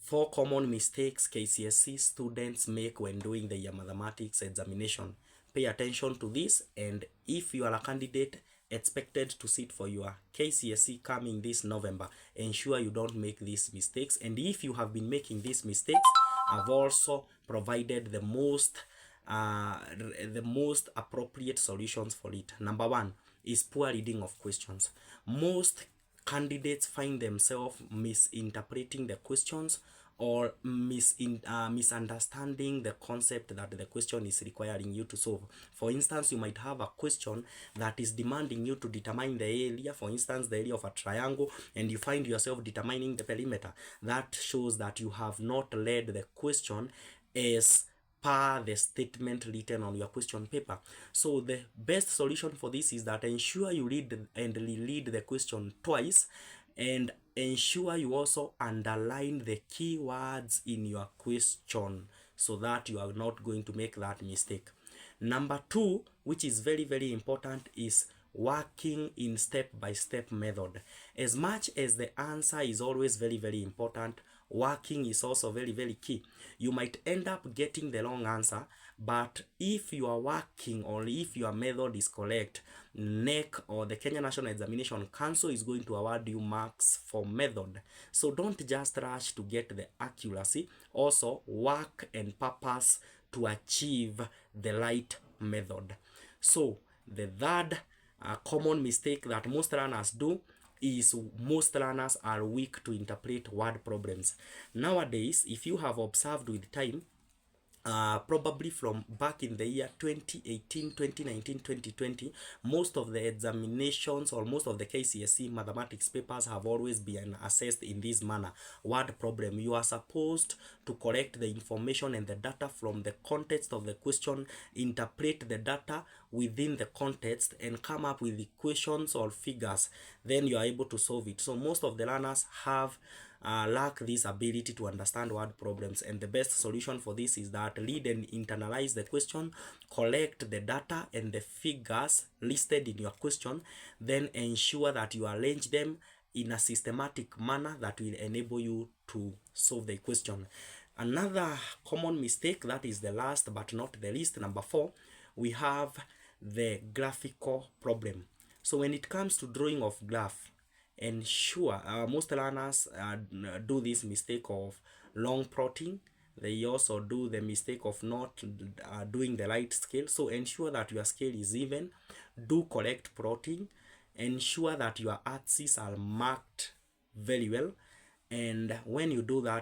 4 common mistakes KCSE students make when doing the mathematics examination. Pay attention to this, and if you are a candidate expected to sit for your KCSE coming this November, ensure you don't make these mistakes. And if you have been making these mistakes, I've also provided the most appropriate solutions for it. Number one is poor reading of questions. Most candidates find themselves misinterpreting the questions or misunderstanding the concept that the question is requiring you to solve. For instance, you might have a question that is demanding you to determine the area, for instance, the area of a triangle, and you find yourself determining the perimeter. That shows that you have not read the question as per the statement written on your question paper. So the best solution for this is that ensure you read and reread the question twice, and ensure you also underline the keywords in your question so that you are not going to make that mistake. Number two, which is very, very important, is working in step-by-step method. As much as the answer is always very, very important, working is also very, very key. You might end up getting the wrong answer, but if you are working or if your method is correct, NEC or the Kenya National Examination Council is going to award you marks for method. So don't just rush to get the accuracy. Also work and purpose to achieve the right method. So the third common mistake that most learners do is most learners are weak to interpret word problems. Nowadays, if you have observed with time, probably from back in the year 2018, 2019, 2020, most of the examinations or most of the KCSE mathematics papers have always been assessed in this manner. Word problem. You are supposed to collect the information and the data from the context of the question, interpret the data within the context, and come up with equations or figures. Then you are able to solve it. So most of the learners have lack this ability to understand word problems, and the best solution for this is that read and internalize the question, collect the data and the figures listed in your question, then ensure that you arrange them in a systematic manner that will enable you to solve the question. Another common mistake, that is the last but not the least, number 4, we have the graphical problem. So when it comes to drawing of graph, ensure most learners do this mistake of long plotting. They also do the mistake of not doing the right scale. So ensure that your scale is even. Do correct plotting. Ensure that your axes are marked very well. And when you do that,